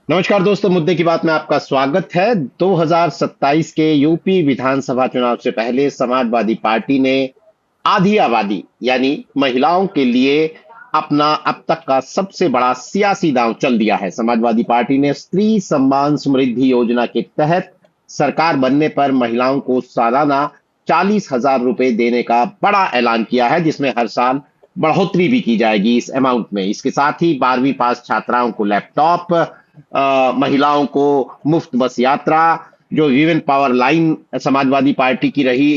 नमस्कार दोस्तों, मुद्दे की बात में आपका स्वागत है। 2027 के यूपी विधानसभा चुनाव से पहले समाजवादी पार्टी ने आधी आबादी यानी महिलाओं के लिए अपना अब तक का सबसे बड़ा सियासी दांव चल दिया है। समाजवादी पार्टी ने स्त्री सम्मान समृद्धि योजना के तहत सरकार बनने पर महिलाओं को सालाना 40,000 रुपए देने का बड़ा ऐलान किया है, जिसमें हर साल बढ़ोतरी भी की जाएगी इस अमाउंट में। इसके साथ ही 12वीं पास छात्राओं को लैपटॉप, महिलाओं को मुफ्त बस यात्रा, जो women power line Samajwadi party की रही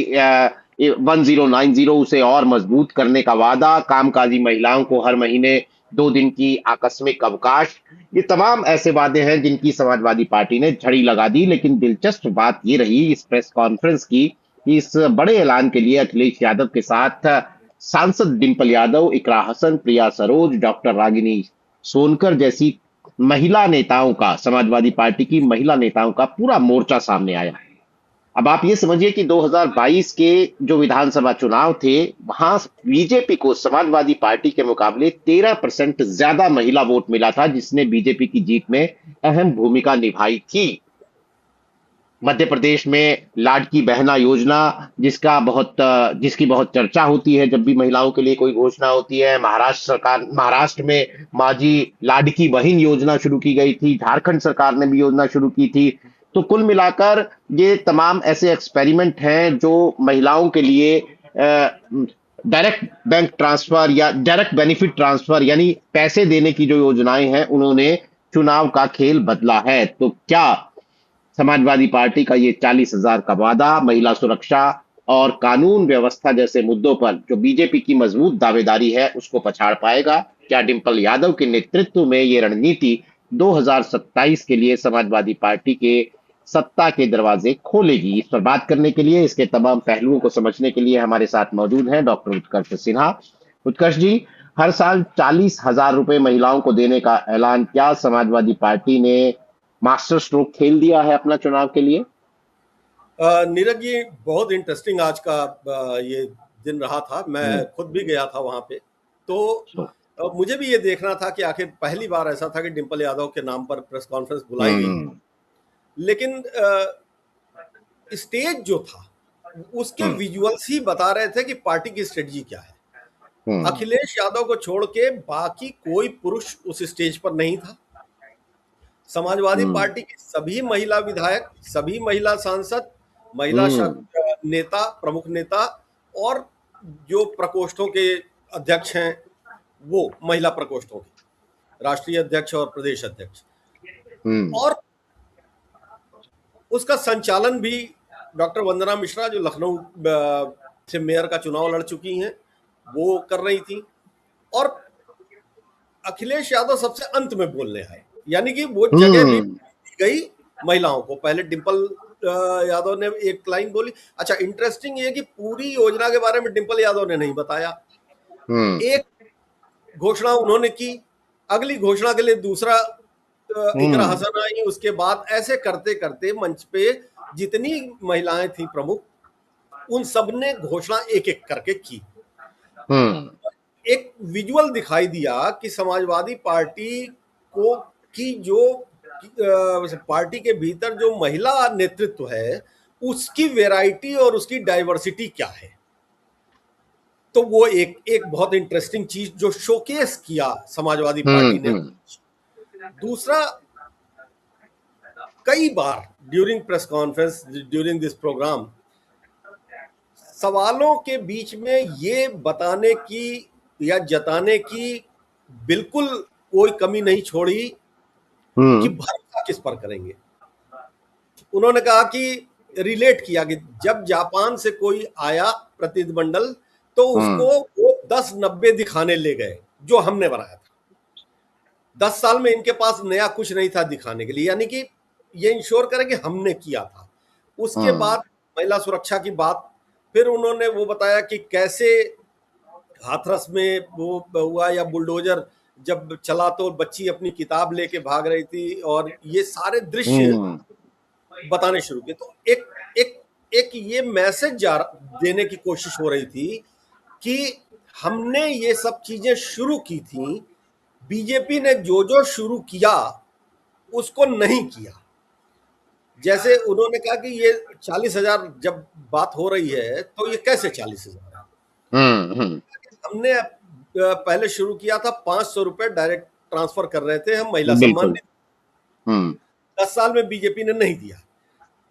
1090, उसे और मजबूत करने का वादा, कामकाजी महिलाओं को हर महीने 2 दिन की आकस्मिक अवकाश, ये तमाम ऐसे वादे हैं जिनकी समाजवादी पार्टी ने झड़ी लगा दी। लेकिन दिलचस्प बात ये रही इस प्रेस कॉन्फ्रेंस की कि इस बड़े ऐलान के लिए अखिलेश यादव के साथ सांसद डिंपल यादव, इकरा हसन, प्रिया सरोज, डॉक्टर रागिनी सोनकर जैसी महिला नेताओं का, समाजवादी पार्टी की महिला नेताओं का पूरा मोर्चा सामने आया। अब आप ये समझिए कि 2022 के जो विधानसभा चुनाव थे, वहां बीजेपी को समाजवादी पार्टी के मुकाबले 13% ज्यादा महिला वोट मिला था, जिसने बीजेपी की जीत में अहम भूमिका निभाई थी। मध्य प्रदेश में लाडकी बहना योजना, जिसकी बहुत चर्चा होती है जब भी महिलाओं के लिए कोई घोषणा होती है। महाराष्ट्र में माजी लाडकी बहन योजना शुरू की गई थी। झारखंड सरकार ने भी योजना शुरू की थी। तो कुल मिलाकर ये तमाम ऐसे एक्सपेरिमेंट हैं जो महिलाओं के लिए डायरेक्ट बैंक ट्रांसफर या डायरेक्ट बेनिफिट ट्रांसफर यानी पैसे देने की जो योजनाएं हैं, उन्होंने चुनाव का खेल बदला है। तो क्या समाजवादी पार्टी का ये 40,000 का वादा महिला सुरक्षा और कानून व्यवस्था जैसे मुद्दों पर जो बीजेपी की मजबूत दावेदारी है, उसको पछाड़ पाएगा? क्या डिंपल यादव के नेतृत्व में ये रणनीति 2027 के लिए समाजवादी पार्टी के सत्ता के दरवाजे खोलेगी? इस पर बात करने के लिए, इसके तमाम पहलुओं को समझने के लिए हमारे साथ मौजूद हैं डॉक्टर उत्कर्ष सिन्हा। उत्कर्ष जी, हर साल 40,000 रुपए महिलाओं को देने का ऐलान, क्या समाजवादी पार्टी ने मास्टर स्ट्रोक खेल दिया है अपना चुनाव के लिए? नीरज जी, बहुत इंटरेस्टिंग आज का ये दिन रहा था। मैं हम्म। खुद भी गया था वहां पे। तो so, मुझे भी ये देखना था कि आखिर पहली बार ऐसा था कि डिंपल यादव के नाम पर प्रेस कॉन्फ्रेंस बुलाई गई। हम्म। लेकिन स्टेज जो था उसके हम्म। विजुअल्स ही बता रहे थे कि पार्टी की स्ट्रेटजी क्या है। हम्म। अखिलेश यादव को छोड़ के बाकी कोई पुरुष उस स्टेज पर नहीं था। समाजवादी हम्म। पार्टी की सभी महिला विधायक, सभी महिला सांसद, महिला हम्म। नेता, प्रमुख नेता और जो प्रकोष्ठों के अध्यक्ष हैं, वो महिला प्रकोष्ठों के राष्ट्रीय अध्यक्ष और प्रदेश अध्यक्ष, हम्म। और उसका संचालन भी डॉक्टर वंदना मिश्रा, जो लखनऊ से मेयर का चुनाव लड़ चुकी हैं, वो कर रही थी। और अखिलेश यादव सबसे अंत में बोलने आए, यानी कि वो जगह भी हम्म। दी गई महिलाओं को। पहले डिंपल यादव ने एक लाइन बोली। अच्छा, इंटरेस्टिंग ये कि पूरी योजना के बारे में डिंपल यादव ने नहीं बताया। हम्म। एक घोषणा उन्होंने की, अगली घोषणा के लिए दूसरा इकरा हम्म। हसन आई, उसके बाद ऐसे करते करते मंच पे जितनी महिलाएं थी प्रमुख, उन सब ने घोषणा एक एक करके की। हम्म। एक विजुअल दिखाई दिया कि समाजवादी पार्टी को की जो पार्टी के भीतर जो महिला नेतृत्व है, उसकी वैरायटी और उसकी डाइवर्सिटी क्या है। तो वो एक एक बहुत इंटरेस्टिंग चीज जो शोकेस किया समाजवादी पार्टी ने। हम्म। दूसरा, कई बार during press conference, during this program, सवालों के बीच में ये बताने की या जताने की बिल्कुल कोई कमी नहीं छोड़ी कि हम्म। भरोसा किस पर करेंगे। उन्होंने कहा कि रिलेट किया कि जब जापान से कोई आया प्रतिनिधिमंडल, तो उसको हम्म। वो 10-90 दिखाने ले गए जो हमने बनाया था। 10 साल में इनके पास नया कुछ नहीं था दिखाने के लिए, यानी कि ये इंश्योर करें कि हमने किया था। उसके हम्म। बाद महिला सुरक्षा की बात, फिर उन्होंने वो बताया कि कैसे हाथरस में वो हुआ, या बुलडोजर जब चला तो बच्ची अपनी किताब लेके भाग रही थी, और ये सारे दृश्य हम्म। बताने शुरू किए। तो एक एक एक ये मैसेज देने की कोशिश हो रही थी कि हमने ये सब चीजें शुरू की थी। बीजेपी ने जो जो शुरू किया उसको नहीं किया। जैसे उन्होंने कहा कि ये 40,000 जब बात हो रही है तो ये कैसे 40,000 है। हम्म। हमने पहले शुरू किया था 500 रुपए डायरेक्ट ट्रांसफर कर रहे थे हम महिला सम्मान बिल्कुल। निधि, हम्म 10 साल में बीजेपी ने नहीं दिया।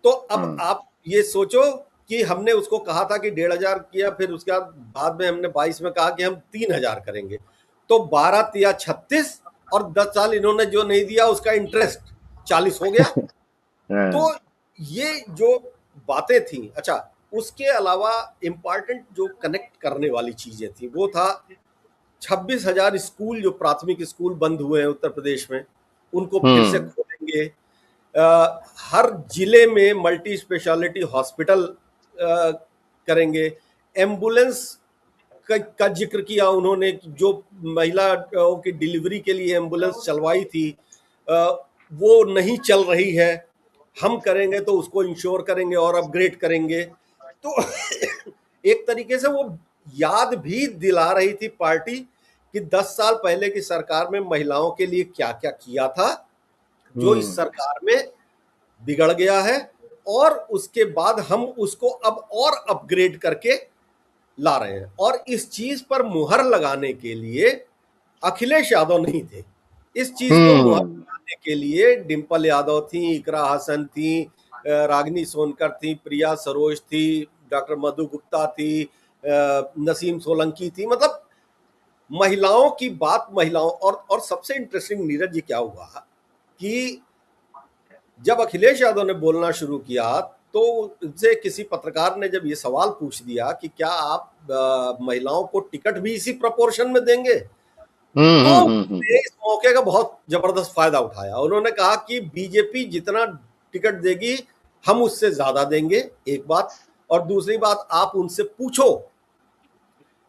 तो अब हम्म आप ये सोचो कि हमने उसको कहा था कि 1,500 किया, फिर उसके बाद में हमने 22 में कहा कि हम 3,000 करेंगे, तो 12 तिया 36, और 10 साल इन्होंने जो नहीं दिया उसका इंटरेस्ट 40 हो गया। तो हाँ, ये जो बातें थी, अच्छा उसके अलावा इम्पॉर्टेंट जो कनेक्ट करने वाली चीजें थी वो था 26,000 स्कूल जो प्राथमिक स्कूल बंद हुए हैं उत्तर प्रदेश में, उनको फिर से हम्म खोलेंगे। हर जिले में मल्टी स्पेशलिटी हॉस्पिटल करेंगे। एम्बुलेंस का जिक्र किया उन्होंने, जो महिलाओं की डिलीवरी के लिए एम्बुलेंस चलवाई थी, अ, वो नहीं चल रही है, हम करेंगे तो उसको इंश्योर करेंगे और अपग्रेड करेंगे। तो एक तरीके से वो याद भी दिला रही थी पार्टी कि 10 साल पहले की सरकार में महिलाओं के लिए क्या क्या किया था, जो इस हम्म सरकार में बिगड़ गया है, और उसके बाद हम उसको अब और अपग्रेड करके ला रहे हैं। और इस चीज पर मुहर लगाने के लिए अखिलेश यादव नहीं थे, इस चीज को मुहर हम्म लगाने के लिए डिम्पल यादव थी, इकरा हसन थी, रागिनी सोनकर थी, प्रिया सरोज थी, डॉक्टर मधु गुप्ता थी, नसीम सोलंकी थी। मतलब महिलाओं की बात, महिलाओं, और सबसे इंटरेस्टिंग नीरज जी क्या हुआ कि जब अखिलेश यादव ने बोलना शुरू किया तो उनसे किसी पत्रकार ने जब ये सवाल पूछ दिया कि क्या आप महिलाओं को टिकट भी इसी प्रोपोर्शन में देंगे, तो उन्होंने इस मौके का बहुत जबरदस्त फायदा उठाया। उन्होंने कहा कि बीजेपी जितना टिकट देगी हम उससे ज्यादा देंगे, एक बात, और दूसरी बात आप उनसे पूछो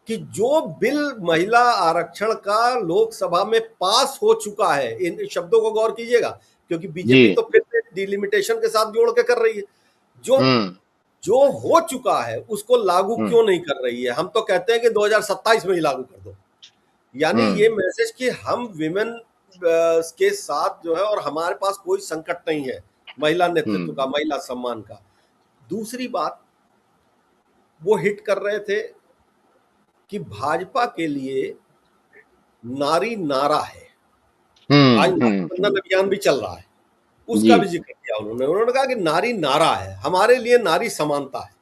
कि जो बिल महिला आरक्षण का लोकसभा में पास हो चुका है, इन शब्दों को गौर कीजिएगा, क्योंकि जी। बीजेपी तो फिर से डिलिमिटेशन के साथ जोड़ के कर रही है, जो हम्म जो हो चुका है उसको लागू हम्म क्यों नहीं कर रही है। हम तो कहते हैं कि 2027 में ही लागू कर दो। यानी ये हम्म मैसेज कि हम विमेन के साथ जो है, और हमारे पास कोई संकट नहीं है महिला नेतृत्व का, हम्म महिला सम्मान का। दूसरी बात, वो हिट कर रहे थे कि भाजपा के लिए नारी नारा है। आज नारी बंधन अभियान भी चल रहा है, जी। उसका भी जिक्र किया उन्होंने। उन्होंने कहा कि नारी नारा है, हमारे लिए नारी समानता है।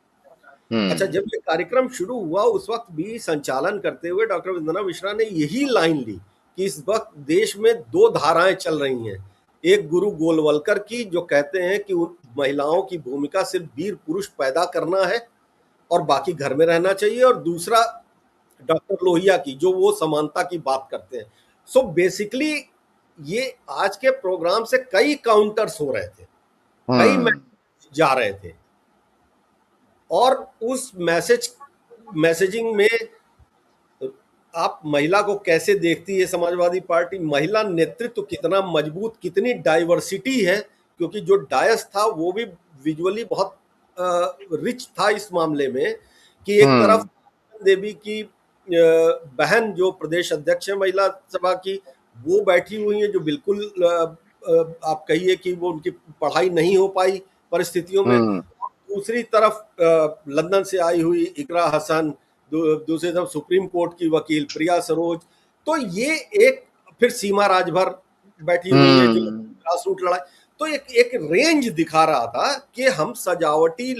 अच्छा, हम्म जब ये कार्यक्रम शुरू हुआ उस वक्त भी संचालन करते हुए डॉक्टर वंदना मिश्रा ने यही लाइन ली कि इस वक्त देश में दो धाराएं चल रही हैं। एक गुरु गोलवलकर की, जो कहते हैं कि उन महिलाओं की भूमिका सिर्फ वीर पुरुष पैदा करना है और बाकी घर में रहना चाहिए, और दूसरा डॉक्टर लोहिया की, जो वो समानता की बात करते हैं। सो बेसिकली ये आज के प्रोग्राम से कई काउंटर्स हो रहे थे, कई हम्म मैसेज जा रहे थे, और उस मैसेजिंग में आप महिला को कैसे देखती है समाजवादी पार्टी, महिला नेतृत्व कितना मजबूत, कितनी डाइवर्सिटी है, क्योंकि जो डायस था वो भी विजुअली बहुत रिच था इस मामले में, कि एक तरफ हम्म देवी की बहन जो प्रदेश अध्यक्ष है महिला सभा की, वो बैठी हुई है, जो बिल्कुल आप कहिए कि वो उनकी पढ़ाई नहीं हो पाई परिस्थितियों में। हम्म दूसरी तरफ लंदन से आई हुई इकरा हसन, दूसरी तरफ सुप्रीम कोर्ट की वकील प्रिया सरोज। तो ये एक, फिर सीमा राजभर बैठी हुई है जो हम्म ग्रास रूट लड़ाई। तो एक एक रेंज दिखा रहा था कि हम सजावटी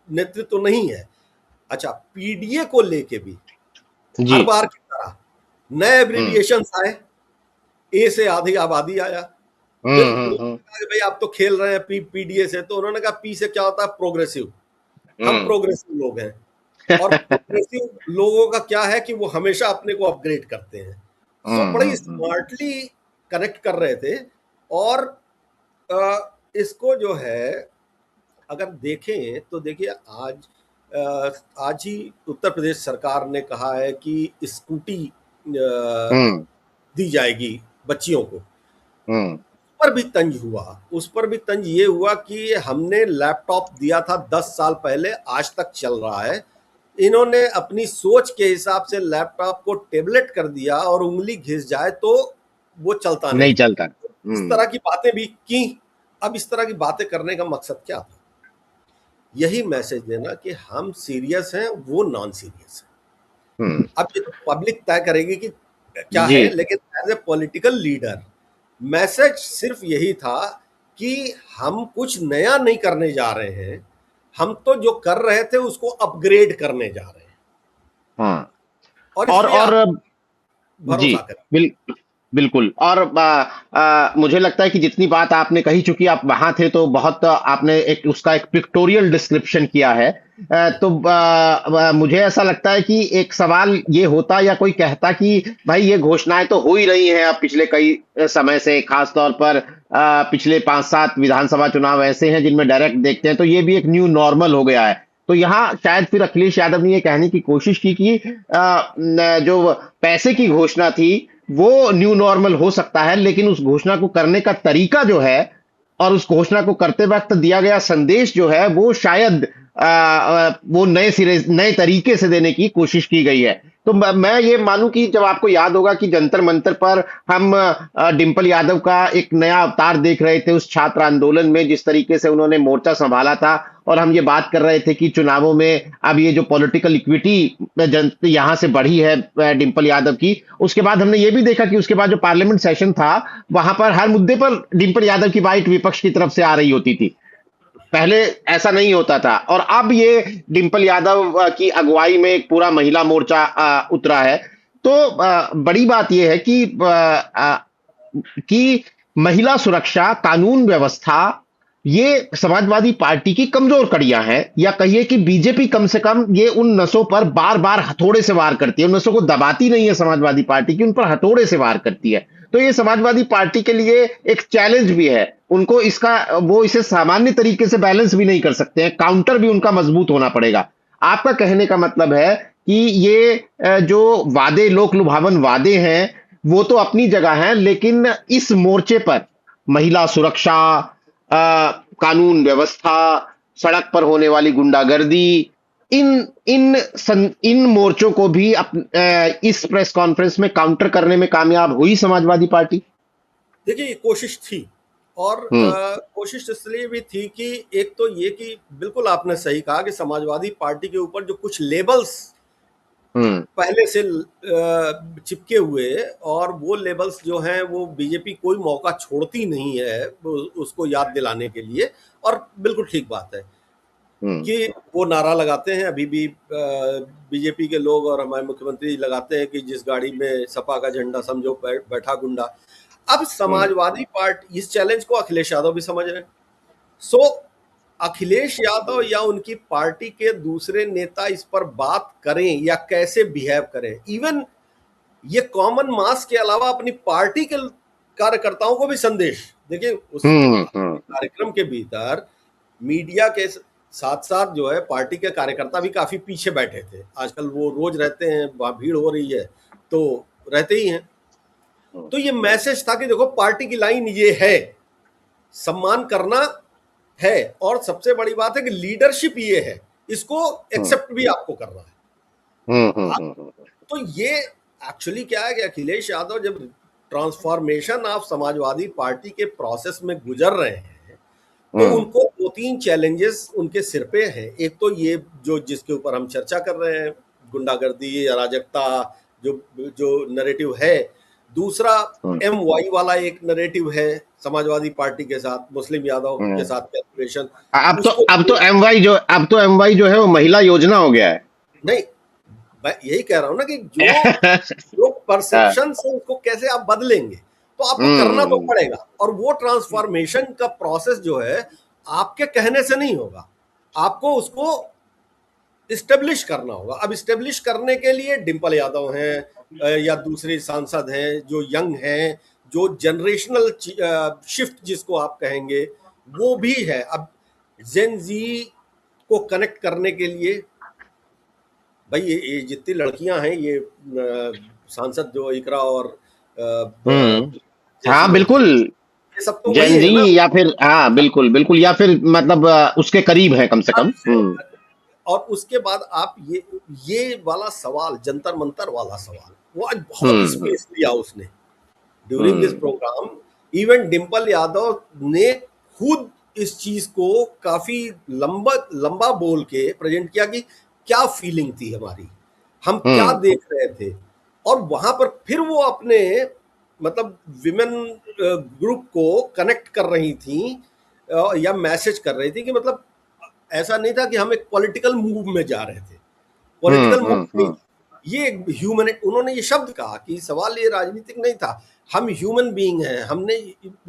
नेतृत्व तो नहीं है। अच्छा, पीडीए को लेके भी जी। हर बार की तरह नए हम्म एब्रीविएशन आए, ए से आधी आबादी आया। फिर उन्होंने हम्म कहा कि भाई आप तो खेल रहे हैं पीडीए से, तो उन्होंने कहा पी से क्या होता है, प्रोग्रेसिव। हम हम्म प्रोग्रेसिव लोग हैं, और प्रोग्रेसिव लोगों का क्या है कि वो हमेशा अपने को अपग्रेड करते हैं। सो बड़ी हम्म स्मार्टली कनेक्ट कर रहे थे। और इसको जो है अगर देखें तो देखिए, आज ही उत्तर प्रदेश सरकार ने कहा है कि स्कूटी हम्म दी जाएगी बच्चियों को। हम्म पर भी तंज हुआ, उस पर भी तंज ये हुआ कि हमने लैपटॉप दिया था 10 साल पहले, आज तक चल रहा है। इन्होंने अपनी सोच के हिसाब से लैपटॉप को टेबलेट कर दिया, और उंगली घिस जाए तो वो चलता नहीं नहीं। चलता। इस तरह की बातें भी की। अब इस तरह की बातें करने का मकसद क्या था? यही मैसेज देना कि हम सीरियस हैं, वो नॉन सीरियस है। हम्म। अब ये तो पब्लिक तय करेगी कि क्या जी। है, लेकिन as a political leader message सिर्फ यही था कि हम कुछ नया नहीं करने जा रहे हैं, हम तो जो कर रहे थे उसको अपग्रेड करने जा रहे हैं, हाँ। और और इसलिए आप जी, भरोसा करें। बिल, बिल्कुल। और मुझे लगता है कि जितनी बात आपने कही, चूंकि आप वहां थे तो बहुत आपने एक उसका एक पिक्टोरियल डिस्क्रिप्शन किया है। तो मुझे ऐसा लगता है कि एक सवाल ये होता या कोई कहता कि भाई ये घोषणाएं तो हो ही रही हैं अब पिछले कई समय से, खास तौर पर पिछले 5-7 विधानसभा चुनाव ऐसे हैं जिनमें डायरेक्ट देखते हैं, तो ये भी एक न्यू नॉर्मल हो गया है। तो यहाँ शायद फिर अखिलेश यादव ने ये कहने की कोशिश की कि जो पैसे की घोषणा थी वो न्यू नॉर्मल हो सकता है, लेकिन उस घोषणा को करने का तरीका जो है और उस घोषणा को करते वक्त दिया गया संदेश जो है वो शायद वो नए सिरे नए तरीके से देने की कोशिश की गई है। तो मैं ये मानूं कि जब आपको याद होगा कि जंतर मंतर पर हम डिंपल यादव का एक नया अवतार देख रहे थे उस छात्र आंदोलन में, जिस तरीके से उन्होंने मोर्चा संभाला था, और हम ये बात कर रहे थे कि चुनावों में अब ये जो पॉलिटिकल इक्विटी यहां से बढ़ी है डिंपल यादव की, उसके बाद हमने ये भी देखा कि उसके बाद जो पार्लियामेंट सेशन था वहां पर हर मुद्दे पर डिंपल यादव की बाइट विपक्ष की तरफ से आ रही होती थी। पहले ऐसा नहीं होता था, और अब ये डिंपल यादव की अगुवाई में एक पूरा महिला मोर्चा उतरा है। तो बड़ी बात यह है कि महिला सुरक्षा, कानून व्यवस्था, ये समाजवादी पार्टी की कमजोर कड़ियां हैं, या कहिए कि बीजेपी कम से कम ये उन नसों पर बार बार हथौड़े से वार करती है, उन नसों को दबाती नहीं है समाजवादी पार्टी की, उन पर हथौड़े से वार करती है। तो ये समाजवादी पार्टी के लिए एक चैलेंज भी है, उनको इसका वो इसे सामान्य तरीके से बैलेंस भी नहीं कर सकते हैं, काउंटर भी उनका मजबूत होना पड़ेगा। आपका कहने का मतलब है कि ये जो वादे, लोक लुभावन वादे हैं, वो तो अपनी जगह हैं, लेकिन इस मोर्चे पर महिला सुरक्षा, कानून व्यवस्था, सड़क पर होने वाली गुंडागर्दी, इन इन मोर्चों को भी इस प्रेस कॉन्फ्रेंस में काउंटर करने में कामयाब हुई समाजवादी पार्टी। देखिए, ये कोशिश थी, और हम्म। कोशिश इसलिए भी थी कि एक तो ये कि बिल्कुल आपने सही कहा कि समाजवादी पार्टी के ऊपर जो कुछ लेबल्स हम्म। पहले से चिपके हुए, और वो लेबल्स जो हैं वो बीजेपी कोई मौका छोड़ती नहीं है उसको याद दिलाने के लिए। और बिल्कुल ठीक बात है हम्म। कि वो नारा लगाते हैं अभी भी, बीजेपी के लोग और हमारे मुख्यमंत्री लगाते हैं कि जिस गाड़ी में सपा का झंडा समझो बैठा गुंडा। अब हम्म। समाजवादी पार्टी इस चैलेंज को अखिलेश यादव भी समझ रहे हैं। सो अखिलेश यादव या उनकी पार्टी के दूसरे नेता इस पर बात करें या कैसे बिहेव करें, इवन ये कॉमन मास के अलावा अपनी पार्टी के कार्यकर्ताओं को भी संदेश, देखिए उस हम्म। हम्म। कार्यक्रम के भीतर मीडिया के साथ साथ जो है पार्टी के कार्यकर्ता भी काफी पीछे बैठे थे। आजकल वो रोज रहते हैं, वहां भीड़ हो रही है तो रहते ही हैं। तो ये मैसेज था कि देखो पार्टी की लाइन ये है, सम्मान करना है, और सबसे बड़ी बात है कि लीडरशिप ये है, इसको एक्सेप्ट भी आपको करना है। हम्म। हम्म। आप, तो ये एक्चुअली क्या है कि अखिलेश यादव जब ट्रांसफॉर्मेशन ऑफ समाजवादी पार्टी के प्रोसेस में गुजर रहे हैं तो हम्म। उनको दो तीन चैलेंजेस उनके सिर पे हैं। एक तो ये जो जिसके ऊपर हम चर्चा कर रहे हैं, गुंडागर्दी, अराजकता, जो जो नैरेटिव है। दूसरा हम्म। एम वाई वाला एक नैरेटिव है समाजवादी पार्टी के साथ, मुस्लिम यादव के हम्म। साथ कैलकुलेशन। अब तो उसको अब तो एम वाई जो है वो महिला योजना हो गया है। नहीं, मैं यही कह रहा हूं ना कि जो जो परसेप्शन से उसको कैसे आप बदलेंगे, तो आपको करना तो हम्म। पड़ेगा। और वो ट्रांसफॉर्मेशन का प्रोसेस जो है आपके कहने से नहीं होगा, आपको उसको इस्टेब्लिश करना होगा। अब इस्टेब्लिश करने के लिए डिंपल यादव हैं या दूसरे सांसद हैं जो यंग हैं, जो जनरेशनल शिफ्ट जिसको आप कहेंगे वो भी है। अब जेन जी को कनेक्ट करने के लिए, भाई ये जितनी लड़कियां हैं, ये सांसद जो इकरा और हम्म। जैसी हाँ, लड़कियां, बिल्कुल। ये सब तो वही जैन है जी, ना। या फिर हाँ, बिल्कुल बिल्कुल, या फिर मतलब उसके करीब है कम से कम। हम्म। और उसके बाद आप ये वाला सवाल, जंतर मंतर वाला सवाल, वो आज बहुत हम्म। स्पेस लिया उसने during this hmm. Program. Even Dimple Yadav ने खुद इस चीज को काफी लंबा लंबा बोल के प्रेजेंट किया कि क्या फीलिंग थी हमारी, हम क्या हम्म देख रहे थे। और वहां पर फिर वो अपने मतलब विमेन ग्रुप को कनेक्ट कर रही थी, या मैसेज कर रही थी कि मतलब ऐसा नहीं था कि हम एक पॉलिटिकल मूव में जा रहे थे, पॉलिटिकल मूव नहीं, हम्म। ये ह्यूमन, उन्होंने ये शब्द कहा कि सवाल ये राजनीतिक नहीं था, हम ह्यूमन बीइंग हैं, हमने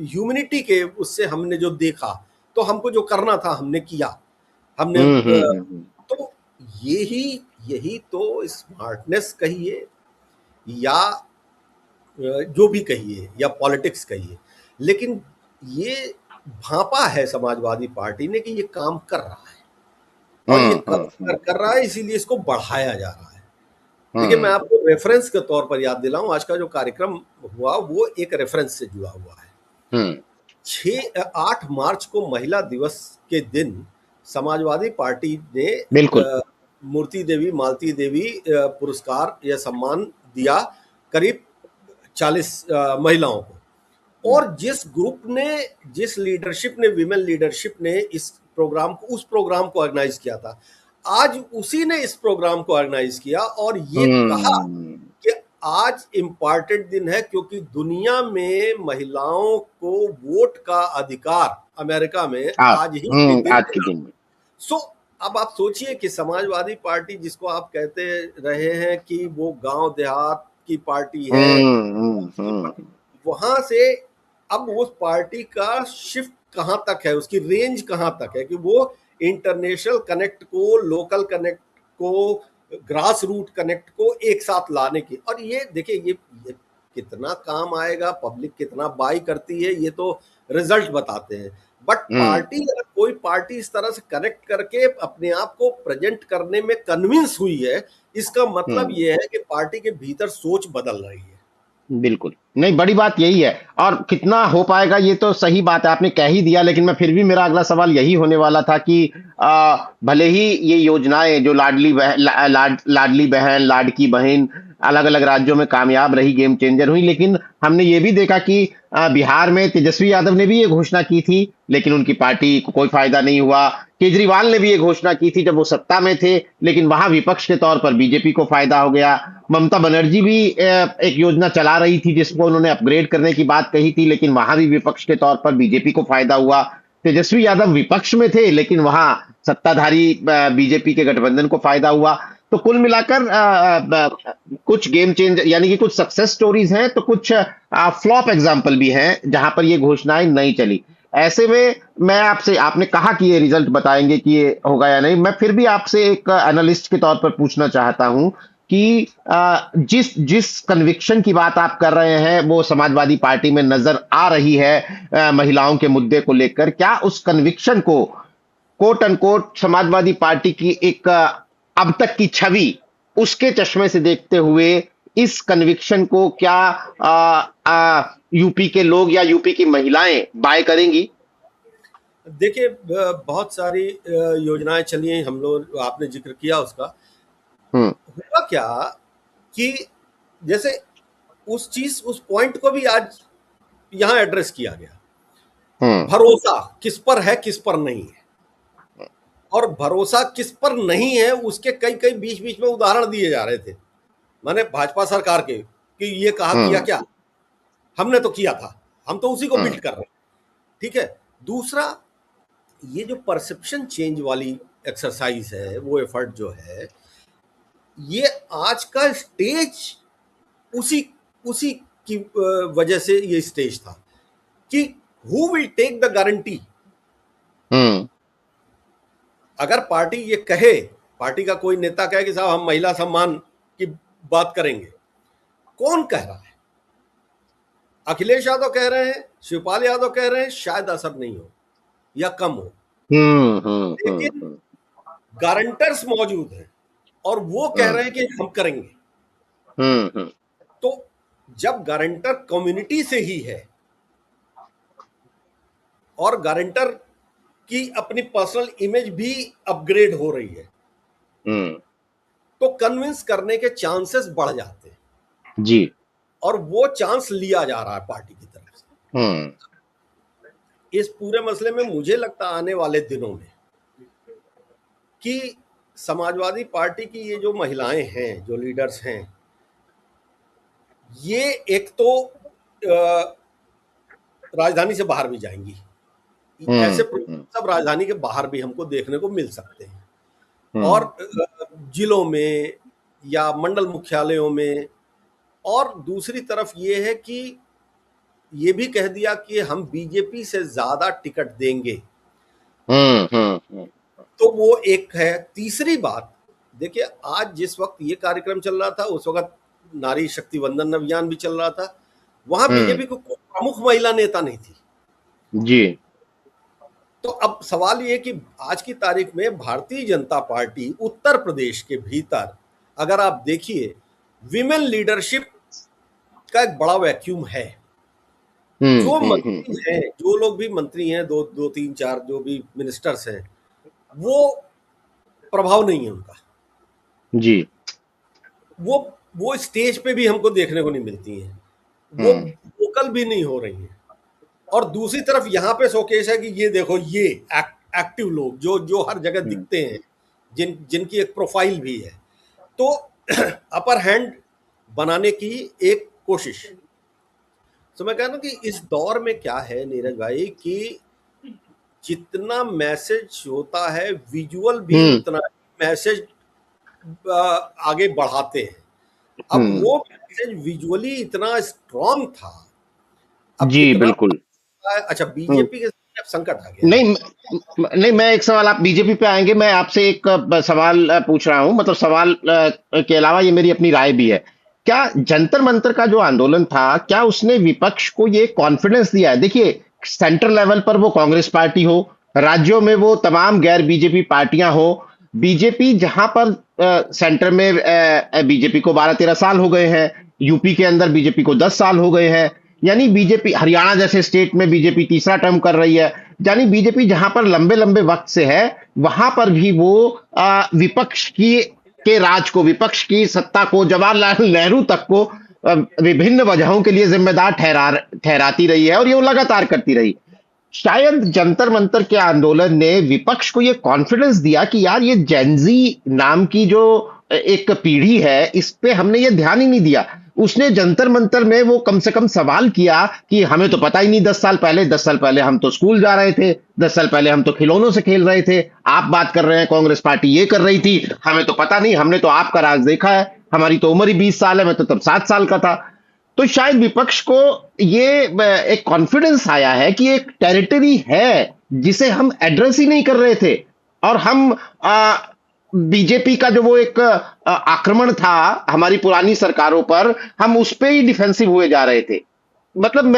ह्यूमनिटी के उससे हमने जो देखा, तो हमको जो करना था हमने किया, हमने तो यही यही तो स्मार्टनेस कहिए या जो भी कहिए या पॉलिटिक्स कहिए, लेकिन ये भांपा है समाजवादी पार्टी ने कि ये काम कर रहा है, और ये कर रहा है, इसीलिए इसको बढ़ाया जा रहा है। देखिए, मैं आपको रेफरेंस के तौर पर याद दिलाऊं, आज का जो कार्यक्रम हुआ वो एक रेफरेंस से जुड़ा हुआ है। 8 मार्च को महिला दिवस के दिन समाजवादी पार्टी ने बिल्कुल। मूर्ति देवी, मालती देवी पुरस्कार या सम्मान दिया करीब 40 महिलाओं को। और जिस ग्रुप ने, जिस लीडरशिप ने, विमेन लीडरशिप ने इस प्रोग्राम को, उस प्रोग्राम को ऑर्गेनाइज किया था, आज उसी ने इस प्रोग्राम को ऑर्गेनाइज किया और ये कहा कि आज इम्पॉर्टेंट दिन है क्योंकि दुनिया में महिलाओं को वोट का अधिकार अमेरिका में आज ही के दिन आज के मिला। दिन में। सो अब आप सोचिए कि समाजवादी पार्टी, जिसको आप कहते रहे हैं कि वो गांव देहात की पार्टी है, वहां से अब उस पार्टी का शिफ्ट कहां तक है, उसकी रेंज कहां तक है कि वो इंटरनेशनल कनेक्ट को, लोकल कनेक्ट को, ग्रास रूट कनेक्ट को एक साथ लाने की। और ये देखिए, ये कितना काम आएगा, पब्लिक कितना बाई करती है, ये तो रिजल्ट बताते हैं। बट पार्टी, अगर कोई पार्टी इस तरह से कनेक्ट करके अपने आप को प्रेजेंट करने में कन्विंस हुई है, इसका मतलब ये है कि पार्टी के भीतर सोच बदल रही है। बिल्कुल नहीं, बड़ी बात यही है। और कितना हो पाएगा ये तो सही बात है, आपने कह ही दिया, लेकिन मैं फिर भी, मेरा अगला सवाल यही होने वाला था कि भले ही ये योजनाएं जो लाडली बहन, लाडकी बहन अलग अलग राज्यों में कामयाब रही, गेम चेंजर हुई, लेकिन हमने ये भी देखा कि बिहार में तेजस्वी यादव ने भी ये घोषणा की थी, लेकिन उनकी पार्टी को कोई फायदा नहीं हुआ। केजरीवाल ने भी ये घोषणा की थी जब वो सत्ता में थे, लेकिन वहां विपक्ष के तौर पर बीजेपी को फायदा हो गया। ममता बनर्जी भी एक योजना चला रही थी जिसको उन्होंने अपग्रेड करने की बात कही थी, लेकिन वहां भी विपक्ष के तौर पर बीजेपी को फायदा हुआ। तेजस्वी यादव विपक्ष में थे, लेकिन वहां सत्ताधारी बीजेपी के गठबंधन को फायदा हुआ। तो कुल मिलाकर कुछ गेम चेंज यानी कि कुछ सक्सेस स्टोरीज हैं, तो कुछ फ्लॉप एग्जाम्पल भी हैं जहां पर ये घोषणाएं नहीं चली। ऐसे में मैं आपसे, आपने कहा कि ये रिजल्ट बताएंगे कि ये होगा या नहीं, मैं फिर भी आपसे एक एनालिस्ट के तौर पर पूछना चाहता हूं कि जिस जिस कन्विक्शन की बात आप कर रहे हैं वो समाजवादी पार्टी में नजर आ रही है महिलाओं के मुद्दे को लेकर, क्या उस कन्विक्शन को कोट अनकोट समाजवादी पार्टी की एक अब तक की छवि, उसके चश्मे से देखते हुए इस कन्विक्शन को क्या यूपी के लोग या यूपी की महिलाएं बाय करेंगी? देखिए, बहुत सारी योजनाएं चली हैं, हम लोग, आपने जिक्र किया उसका। हम्म हुआ क्या कि जैसे उस चीज, उस पॉइंट को भी आज यहां एड्रेस किया गया। हम्म भरोसा किस पर है, किस पर नहीं है, और भरोसा किस पर नहीं है उसके कई कई बीच बीच में उदाहरण दिए जा रहे थे, माने भाजपा सरकार के, कि ये कहा किया हम्म क्या, हमने तो किया था, हम तो उसी को हम्म बिल्ड कर रहे हैं। ठीक है। दूसरा, ये जो परसेप्शन चेंज वाली एक्सरसाइज है, वो एफर्ट जो है, ये आज का स्टेज उसी उसी की वजह से ये स्टेज था कि who will take the guarantee. हम्म अगर पार्टी ये कहे, पार्टी का कोई नेता कहे कि साहब हम महिला सम्मान की बात करेंगे, कौन कह रहा है? अखिलेश यादव कह रहे हैं, शिवपाल यादव कह रहे हैं, शायद असर नहीं हो या कम हो, लेकिन हम्म। गारंटर्स मौजूद हैं और वो कह रहे हैं कि हम करेंगे। हम्म। तो जब गारंटर कम्युनिटी से ही है और गारंटर की अपनी पर्सनल इमेज भी अपग्रेड हो रही है, हम्म। तो कन्विंस करने के चांसेस बढ़ जाते हैं, जी। और वो चांस लिया जा रहा है पार्टी की तरफ से। हम्म। इस पूरे मसले में मुझे लगता आने वाले दिनों में कि समाजवादी पार्टी की ये जो महिलाएं हैं, जो लीडर्स हैं, ये एक तो राजधानी से बाहर भी जाएंगी। ऐसे हम्म। सब राजधानी के बाहर भी हमको देखने को मिल सकते हैं, और हम्म। जिलों में या मंडल मुख्यालयों में। और दूसरी तरफ ये है कि ये भी कह दिया कि हम बीजेपी से ज्यादा टिकट देंगे। हम्म। तो वो एक है। तीसरी बात, देखिए आज जिस वक्त ये कार्यक्रम चल रहा था उस वक्त नारी शक्ति वंदन अभियान भी चल रहा था। वहां हम्म। बीजेपी को कोई प्रमुख महिला नेता नहीं थी। जी। तो अब सवाल ये कि आज की तारीख में भारतीय जनता पार्टी उत्तर प्रदेश के भीतर, अगर आप देखिए, विमेन लीडरशिप का एक बड़ा वैक्यूम है। जो मंत्री हम्म। हैं, जो लोग भी मंत्री हैं, दो दो तीन चार जो भी मिनिस्टर्स हैं, वो प्रभाव नहीं है उनका। जी। वो वो स्टेज पे भी हमको देखने को नहीं मिलती हैं। वो हम्म। वोकल भी नहीं हो रही हैं। और दूसरी तरफ यहाँ पे शोकेस है कि ये देखो, ये एक्टिव लोग जो जो हर जगह हम्म। दिखते हैं, जिनकी एक प्रोफाइल भी है। तो अपर हैंड बनाने की एक कोशिश। तो मैं कह रहा हूं कि इस दौर में क्या है नीरज भाई, कि जितना मैसेज होता है, विजुअल भी हम्म। उतना ही मैसेज आगे बढ़ाते हैं। अब हम्म। वो मैसेज विजुअली इतना स्ट्रांग था, अब जी इतना। बिल्कुल। अच्छा, हम्म। बीजेपी के सामने अब संकट आ गया है। नहीं नहीं, मैं एक सवाल, आप बीजेपी पे आएंगे, मैं आपसे एक सवाल पूछ रहा हूं, मतलब सवाल के अलावा ये मेरी अपनी राय भी है। क्या जंतर मंतर का जो आंदोलन था, क्या उसने विपक्ष को ये कॉन्फिडेंस दिया है? देखिए, सेंट्रल लेवल पर वो कांग्रेस पार्टी हो, राज्यों में वो तमाम गैर बीजेपी पार्टियां हो, बीजेपी जहां पर सेंटर में बीजेपी को 12-13 साल हो गए हैं, यूपी के अंदर बीजेपी को 10 साल हो गए हैं, यानी बीजेपी हरियाणा जैसे स्टेट में बीजेपी तीसरा टर्म कर रही है, यानी बीजेपी जहां पर लंबे लंबे वक्त से है, वहां पर भी वो विपक्ष की के राज को, विपक्ष की सत्ता को, जवाहरलाल नेहरू तक को विभिन्न वजहों के लिए जिम्मेदार ठहराती रही है, और ये वो लगातार करती रही। शायद जंतर मंतर के आंदोलन ने विपक्ष को यह कॉन्फिडेंस दिया कि यार, ये जेनजी नाम की जो एक पीढ़ी है, इस पे हमने ये ध्यान ही नहीं दिया। उसने जंतर मंतर में वो कम से कम सवाल किया कि हमें तो पता ही नहीं, 10 साल पहले, 10 साल पहले हम तो स्कूल जा रहे थे, 10 साल पहले हम तो खिलौनों से खेल रहे थे, आप बात कर रहे हैं कांग्रेस पार्टी ये कर रही थी, हमें तो पता नहीं, हमने तो आपका राज देखा है, हमारी तो उम्र ही 20 साल है, मैं तो तब 7 साल का था। तो शायद विपक्ष को ये एक कॉन्फिडेंस आया है कि एक टेरिटरी है जिसे हम एड्रेस ही नहीं कर रहे थे, और हम बीजेपी का जो वो एक आक्रमण था हमारी पुरानी सरकारों पर, हम उस पे ही डिफेंसिव हुए जा रहे थे। मतलब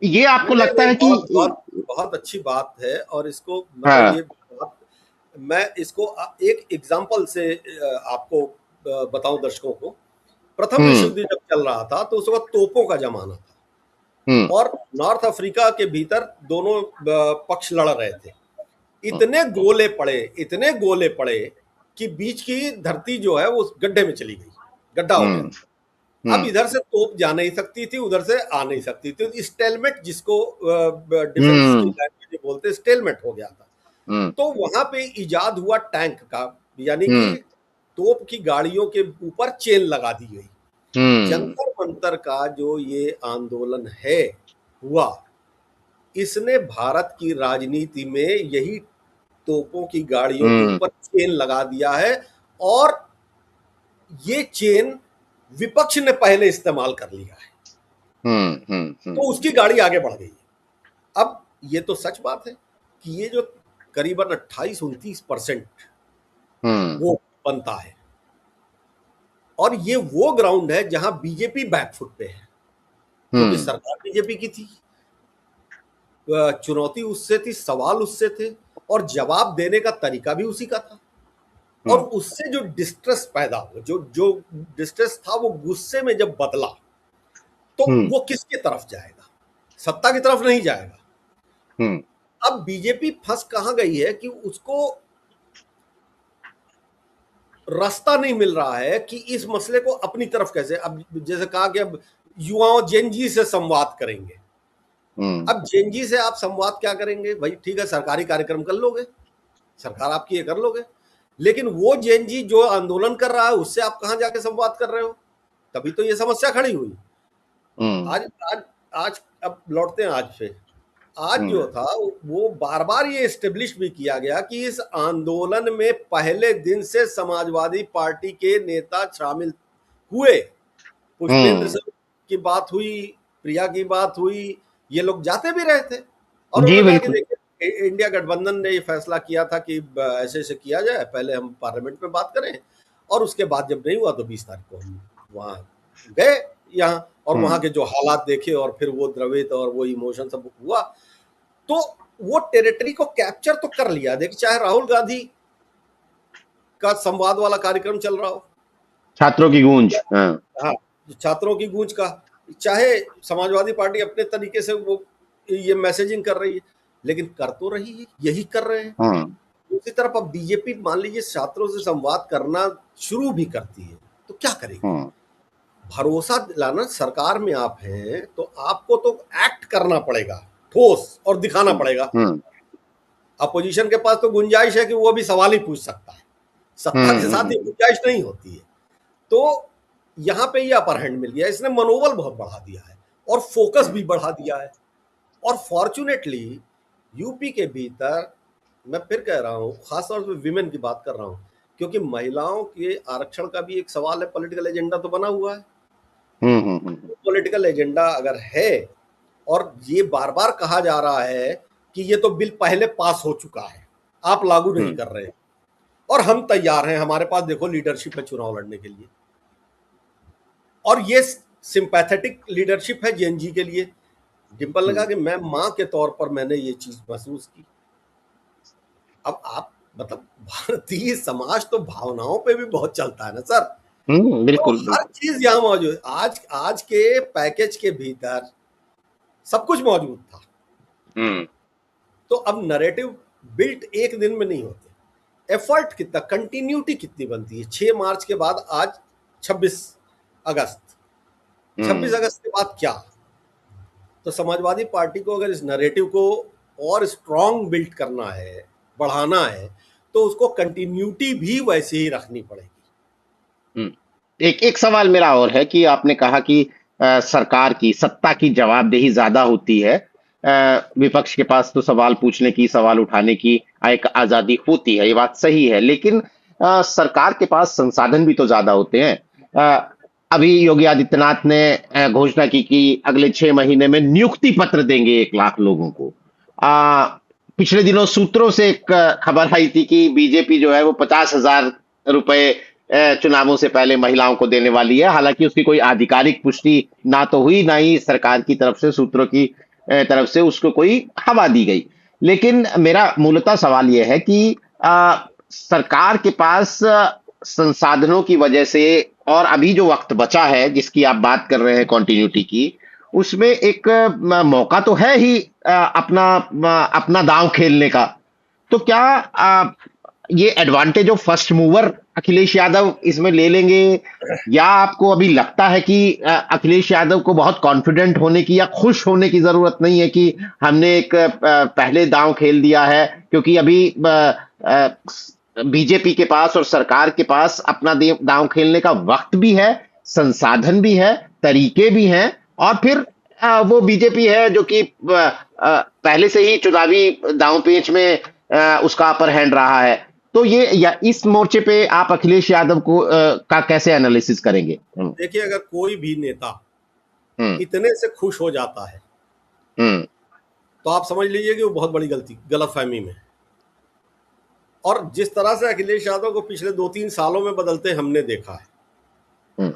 ये आपको नहीं नहीं लगता नहीं, है बहुत कि? बहुत बहुत अच्छी बात है। और इसको मतलब हाँ। ये बात, मैं इसको एक एग्जांपल से आपको बताऊं दर्शकों को। प्रथम विश्व हम्म। युद्ध जब चल रहा था तो उस वक्त तोपों का जमाना था, हम्म। और नॉर्थ अफ्रीका के भीतर दोनों पक्ष लड़ रहे थे। इतने गोले पड़े, इतने गोले पड़े कि बीच की धरती जो है वो गड्ढे में चली गई, गड्ढा हो गया। हम्म। अब हम्म। इधर से तोप जा नहीं सकती थी, उधर से आ नहीं सकती थी। स्टेलमेट, जिसको डिफेंस की हम्म। लैंग्वेज में बोलते, स्टेलमेट हो गया था। हम्म। तो वहां पे इजाद हुआ टैंक का, यानी कि हम्म। तोप की गाड़ियों के ऊपर चेन लगा दी गई। हम्म। जंतर मंतर का जो ये आंदोलन है हुआ, इसने भारत की राजनीति में यही तोपों की गाड़ियों के हम्म। ऊपर चेन लगा दिया है। और ये चेन विपक्ष ने पहले इस्तेमाल कर लिया है, तो उसकी गाड़ी आगे बढ़ गई है। अब ये तो सच बात है कि ये जो करीबन 28-29% हम्म। वो बनता है, और ये वो ग्राउंड है जहां बीजेपी बैकफुट पे है, क्योंकि हम्म। सरकार बीजेपी की थी, चुनौती उससे थी, सवाल उससे थे, और जवाब देने का तरीका भी उसी का था। और हम्म। उससे जो डिस्ट्रेस पैदा हो, जो जो डिस्ट्रेस था, वो गुस्से में जब बदला, तो हम्म। वो किसकी तरफ जाएगा? सत्ता की तरफ नहीं जाएगा। हम्म। अब बीजेपी फंस कहां गई है कि उसको रास्ता नहीं मिल रहा है कि इस मसले को अपनी तरफ कैसे, अब जैसे कहा कि अब युवाओं जेनजी से संवाद करेंगे, अब जेएनजी से आप संवाद क्या करेंगे भाई? ठीक है, सरकारी कार्यक्रम कर लोगे, सरकार आपकी ये कर लोगे, लेकिन वो जेएनजी जो आंदोलन कर रहा है उससे आप कहाँ जाके संवाद कर रहे हो? तभी तो ये समस्या खड़ी हुई। आज आज आज अब लौटते हैं आज पे। आज जो था वो बार बार ये एस्टेब्लिश भी किया गया कि इस आंदोलन में पहले दिन से समाजवादी पार्टी के नेता शामिल हुए। पुष्पेंद्र सिंह की बात हुई, प्रिया की बात हुई, ये लोग जाते भी रहे थे और जी उन्होंने कहा कि बिल्कुल। देखिए इंडिया गठबंधन ने ये फैसला किया था कि ऐसे ऐसे किया जाए, पहले हम पार्लियामेंट में बात करें और उसके बाद जब नहीं हुआ तो 20 तारीख को हम वहां गए यहाँ और वहां के जो हालात देखे और फिर वो द्रवित और वो इमोशन सब हुआ, तो वो टेरिटरी को कैप्चर तो कर लिया। देखिए चाहे राहुल गांधी का संवाद वाला कार्यक्रम चल रहा हो, छात्रों की गूंज। हाँ। हाँ, छात्रों की गूंज का, चाहे समाजवादी पार्टी अपने तरीके से वो ये मैसेजिंग कर रही है, लेकिन कर तो रही है, यही कर रहे हैं। हाँ। दूसरी तरफ अब बीजेपी मान लीजिए छात्रों से संवाद करना शुरू भी करती है तो क्या करेगी? हाँ। भरोसा दिलाना, सरकार में आप हैं तो आपको तो एक्ट करना पड़ेगा ठोस और दिखाना पड़ेगा। अपोजिशन के पास तो गुंजाइश है कि वो भी सवाल ही पूछ सकता है, सत्ता के साथ ये गुंजाइश नहीं होती है। तो यहाँ पे ये अपर हैंड मिल गया, इसने मनोबल बहुत बढ़ा दिया है और फोकस भी बढ़ा दिया है। और फॉर्चुनेटली यूपी के भीतर, मैं फिर कह रहा हूँ, खासतौर पर विमेन की बात कर रहा हूँ, क्योंकि महिलाओं के आरक्षण का भी एक सवाल है, पॉलिटिकल एजेंडा तो बना हुआ है। पॉलिटिकल एजेंडा अगर है और ये बार बार कहा जा रहा है कि ये तो बिल पहले पास हो चुका है, आप लागू नहीं कर रहे हैं और हम तैयार हैं, हमारे पास देखो लीडरशिप है चुनाव लड़ने के लिए, और ये सिंपैथेटिक लीडरशिप है जेएनजी के लिए। डिंपल लगा कि मैं मां के तौर पर मैंने ये चीज महसूस की। अब आप मतलब भारतीय समाज तो भावनाओं पे भी बहुत चलता है ना सर। तो बिल्कुल हर बिल्कुल। चीज यहाँ मौजूद है। आज आज के पैकेज के भीतर सब कुछ मौजूद था। तो अब नैरेटिव बिल्ट एक दिन में नहीं होते, एफर्ट कितना, कंटिन्यूटी कितनी बनती है। 6 मार्च के बाद आज 26 अगस्त, 26 अगस्त के बाद क्या? तो समाजवादी पार्टी को अगर इस नैरेटिव को और स्ट्रॉन्ग बिल्ड करना है, बढ़ाना है, तो उसको कंटिन्यूटी भी वैसे ही रखनी पड़ेगी। एक एक सवाल मेरा और है कि आपने कहा कि सरकार की सत्ता की जवाबदेही ज्यादा होती है। विपक्ष के पास तो सवाल पूछने की, सवाल उठाने की एक आजादी होती है, ये बात सही है, लेकिन सरकार के पास संसाधन भी तो ज्यादा होते हैं। अभी योगी आदित्यनाथ ने घोषणा की कि अगले 6 महीने में नियुक्ति पत्र देंगे 1 लाख लोगों को। पिछले दिनों सूत्रों से एक खबर आई थी कि बीजेपी जो है वो 50,000 रुपए चुनावों से पहले महिलाओं को देने वाली है। हालांकि उसकी कोई आधिकारिक पुष्टि ना तो हुई, ना ही सरकार की तरफ से, सूत्रों की तरफ से उसको कोई हवा दी गई। लेकिन मेरा मूलतः सवाल यह है कि सरकार के पास संसाधनों की वजह से, और अभी जो वक्त बचा है जिसकी आप बात कर रहे हैं कॉन्टिन्यूटी की, उसमें एक मौका तो है ही अपना दांव खेलने का। तो क्या ये advantage of first mover Akhilesh Yadav इसमें ले लेंगे, या आपको अभी लगता है कि अखिलेश यादव को बहुत कॉन्फिडेंट होने की या खुश होने की जरूरत नहीं है कि हमने एक पहले दांव खेल दिया है? क्योंकि अभी बीजेपी के पास और सरकार के पास अपना दांव खेलने का वक्त भी है, संसाधन भी है, तरीके भी हैं, और फिर वो बीजेपी है जो कि पहले से ही चुनावी दांव पेच में उसका अपर हैंड रहा है। तो ये, या इस मोर्चे पे आप अखिलेश यादव को का कैसे एनालिसिस करेंगे? देखिए, अगर कोई भी नेता इतने से खुश हो जाता है तो आप समझ लीजिए कि वो बहुत बड़ी गलतफहमी में। और जिस तरह से अखिलेश यादव को पिछले 2-3 सालों में बदलते हमने देखा है,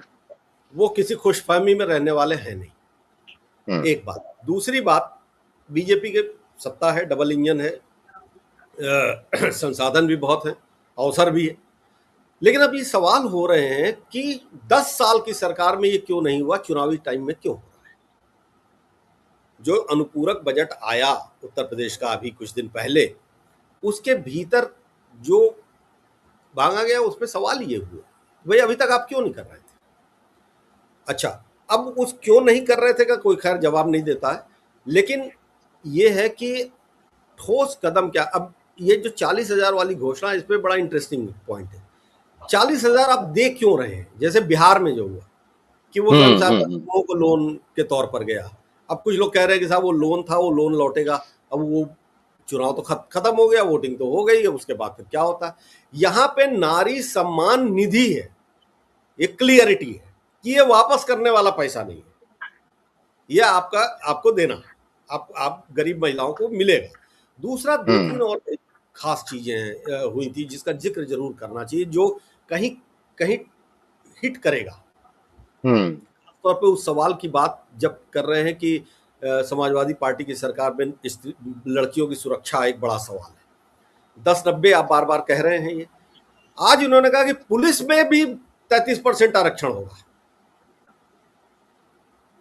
वो किसी खुशफहमी में रहने वाले हैं नहीं। एक बात। दूसरी बात, बीजेपी के सत्ता है, डबल इंजन है, संसाधन भी बहुत है, अवसर भी है, लेकिन अब ये सवाल हो रहे हैं कि 10 साल की सरकार में ये क्यों नहीं हुआ, चुनावी टाइम में क्यों हो रहा है? जो अनुपूरक बजट आया उत्तर प्रदेश का अभी कुछ दिन पहले, उसके भीतर जो मांगा गया उसमें सवाल ये हुए, भाई अभी तक आप क्यों नहीं कर रहे थे? अच्छा, अब उस क्यों नहीं कर रहे थे का कोई खैर जवाब नहीं देता है, लेकिन ये है कि ठोस कदम क्या, अब ये जो 40,000 वाली घोषणा है, इस पे बड़ा इंटरेस्टिंग पॉइंट है। 40,000 आप दे क्यों रहे हैं? जैसे बिहार में जो हुआ कि वो हम्म। संसाधनों को लोन के तौर पर गया। अब कुछ लोग कह रहे हैं कि साहब वो लोन था, वो लोन लौटेगा। अब वो चुनाव तो खत्म हो गया, वोटिंग तो हो गई, अब उसके बाद फिर क्या होता है? यहाँ पे नारी सम्मान निधि है, ये क्लियरिटी है कि ये वापस करने वाला पैसा नहीं है, ये आपका आपको देना है, आप गरीब महिलाओं को मिलेगा। दूसरा, दो तीन हम्म। और खास चीजें हुई थी जिसका जिक्र जरूर करना चाहिए, जो कहीं कहीं हिट करेगा। हम्म। तौर पे उस सवाल की बात जब कर रहे हैं कि समाजवादी पार्टी की सरकार में लड़कियों की सुरक्षा एक बड़ा सवाल है। 10-90 आप बार बार कह रहे हैं। ये आज उन्होंने कहा कि पुलिस में भी 33% आरक्षण होगा,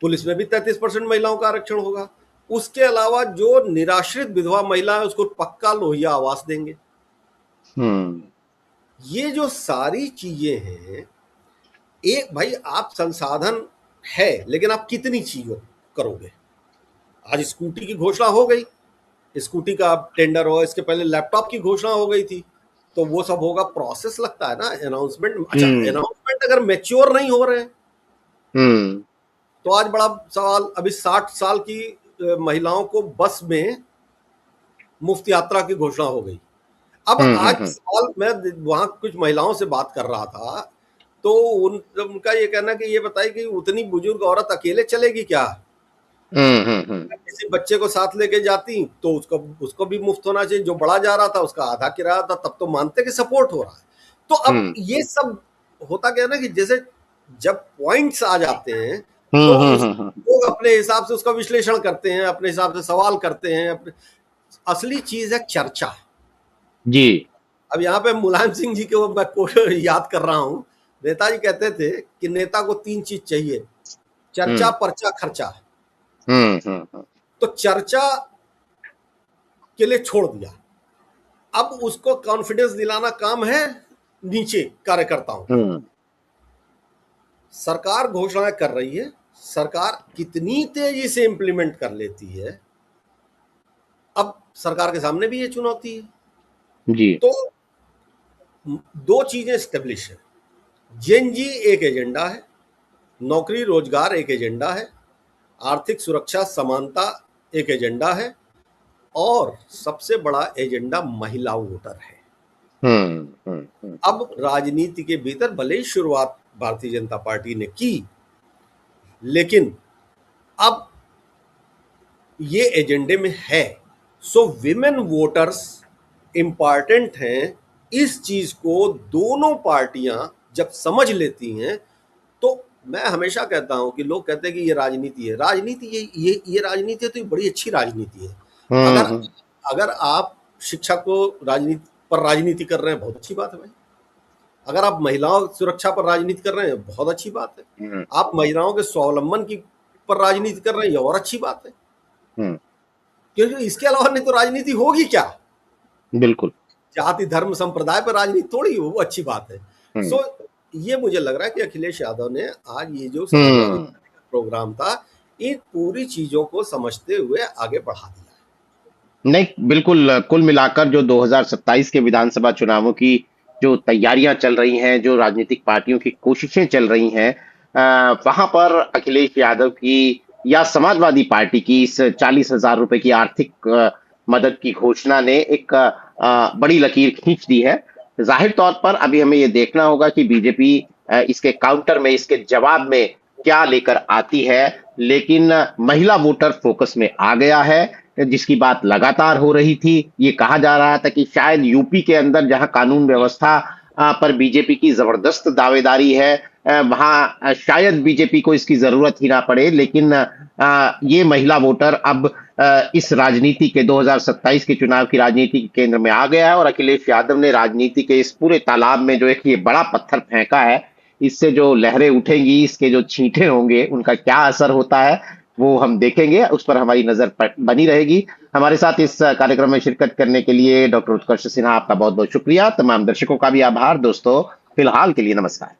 पुलिस में भी 33% महिलाओं का आरक्षण होगा। उसके अलावा जो निराश्रित विधवा महिला है उसको पक्का लोहिया आवास देंगे। हम्म। ये जो सारी चीजें हैं, एक भाई आप संसाधन है, लेकिन आप कितनी चीजों करोगे? आज स्कूटी की घोषणा हो गई, स्कूटी का टेंडर हो, इसके पहले लैपटॉप की घोषणा हो गई थी, तो वो सब होगा। प्रोसेस लगता है ना अनाउंसमेंट। अच्छा, हम्म। अनाउंसमेंट अगर मैच्योर नहीं हो रहे हैं हम्म। तो आज बड़ा सवाल, अभी 60 साल की महिलाओं को बस में मुफ्त यात्रा की घोषणा हो गई। अब आज हम्म। सवाल, मैं वहां कुछ महिलाओं से बात कर रहा था, तो उनका ये कहना कि ये बताइए कि उतनी बुजुर्ग औरत अकेले चलेगी क्या? हम्म। किसी बच्चे को साथ लेके जाती तो उसको उसको भी मुफ्त होना चाहिए। जो बड़ा जा रहा था उसका आधा किराया था, तब तो मानते कि सपोर्ट हो रहा है। तो अब हम्म। ये सब होता क्या ना कि जैसे जब पॉइंट्स आ जाते हैं तो उस हम्म। लोग अपने हिसाब से उसका विश्लेषण करते हैं, अपने हिसाब से सवाल करते हैं। अपने असली चीज है चर्चा। जी। अब यहाँ पे मुलायम सिंह जी को मैं याद कर रहा हूँ। नेताजी कहते थे कि नेता को 3 चीज चाहिए: चर्चा, हम्म। पर्चा, खर्चा। हम्म। तो चर्चा के लिए छोड़ दिया, अब उसको कॉन्फिडेंस दिलाना काम है नीचे कार्यकर्ताओं का। हम्म। सरकार घोषणाएं कर रही है, सरकार कितनी तेजी से इंप्लीमेंट कर लेती है, अब सरकार के सामने भी ये चुनौती है। जी। तो दो चीजें स्टेब्लिश है: जेन जी एक एजेंडा है, नौकरी रोजगार एक एजेंडा है, आर्थिक सुरक्षा समानता एक एजेंडा है, और सबसे बड़ा एजेंडा महिला वोटर है। हम्म। अब राजनीति के भीतर भले ही शुरुआत भारतीय जनता पार्टी ने की, लेकिन अब ये एजेंडे में है। सो विमेन वोटर्स इंपॉर्टेंट हैं। इस चीज को दोनों पार्टियां जब समझ लेती हैं, तो मैं हमेशा कहता हूं कि लोग कहते हैं कि ये राजनीति है, राजनीति ये राजनीति है, तो ये बड़ी अच्छी राजनीति है। अगर हम्म। अगर आप शिक्षा को राजनीति पर राजनीति कर रहे हैं, बहुत अच्छी बात है भाई। अगर आप महिलाओं सुरक्षा पर राजनीति कर रहे हैं, बहुत अच्छी बात है। हम्म। आप महिलाओं के स्वावलंबन की पर राजनीति कर रहे हैं, ये और अच्छी बात है। हम्म। क्योंकि इसके अलावा नहीं तो राजनीति होगी क्या? बिल्कुल। जाति धर्म संप्रदाय पर राजनीति थोड़ी हो, वो अच्छी बात है। हम्म। सो ये मुझे लग रहा है कि अखिलेश यादव ने आज ये जो समाजवादी हम्म। पार्टी का प्रोग्राम था, इन पूरी चीजों को समझते हुए आगे बढ़ा दिया। नहीं, बिल्कुल। कुल मिलाकर जो 2027 के विधानसभा चुनावों की जो तैयारियां चल रही हैं, जो राजनीतिक पार्टियों की कोशिशें चल रही हैं, वहां पर अखिलेश यादव की या समाजवादी पार्टी की इस 40,000 रुपए की आर्थिक मदद की घोषणा ने एक बड़ी लकीर खींच दी है। जाहिर तौर पर अभी हमें ये देखना होगा कि बीजेपी इसके काउंटर में, इसके जवाब में क्या लेकर आती है। लेकिन महिला वोटर फोकस में आ गया है, जिसकी बात लगातार हो रही थी। ये कहा जा रहा था कि शायद यूपी के अंदर जहां कानून व्यवस्था पर बीजेपी की जबरदस्त दावेदारी है, वहां शायद बीजेपी को इसकी जरूरत ही ना पड़े। लेकिन ये महिला वोटर अब इस राजनीति के 2027 के चुनाव की राजनीति के केंद्र में आ गया है, और अखिलेश यादव ने राजनीति के इस पूरे तालाब में जो एक ये बड़ा पत्थर फेंका है, इससे जो लहरें उठेंगी, इसके जो छींटे होंगे, उनका क्या असर होता है वो हम देखेंगे। उस पर हमारी नजर बनी रहेगी। हमारे साथ इस कार्यक्रम में शिरकत करने के लिए डॉक्टर उत्कर्ष सिन्हा, आपका बहुत बहुत शुक्रिया। तमाम दर्शकों का भी आभार। दोस्तों, फिलहाल के लिए नमस्कार।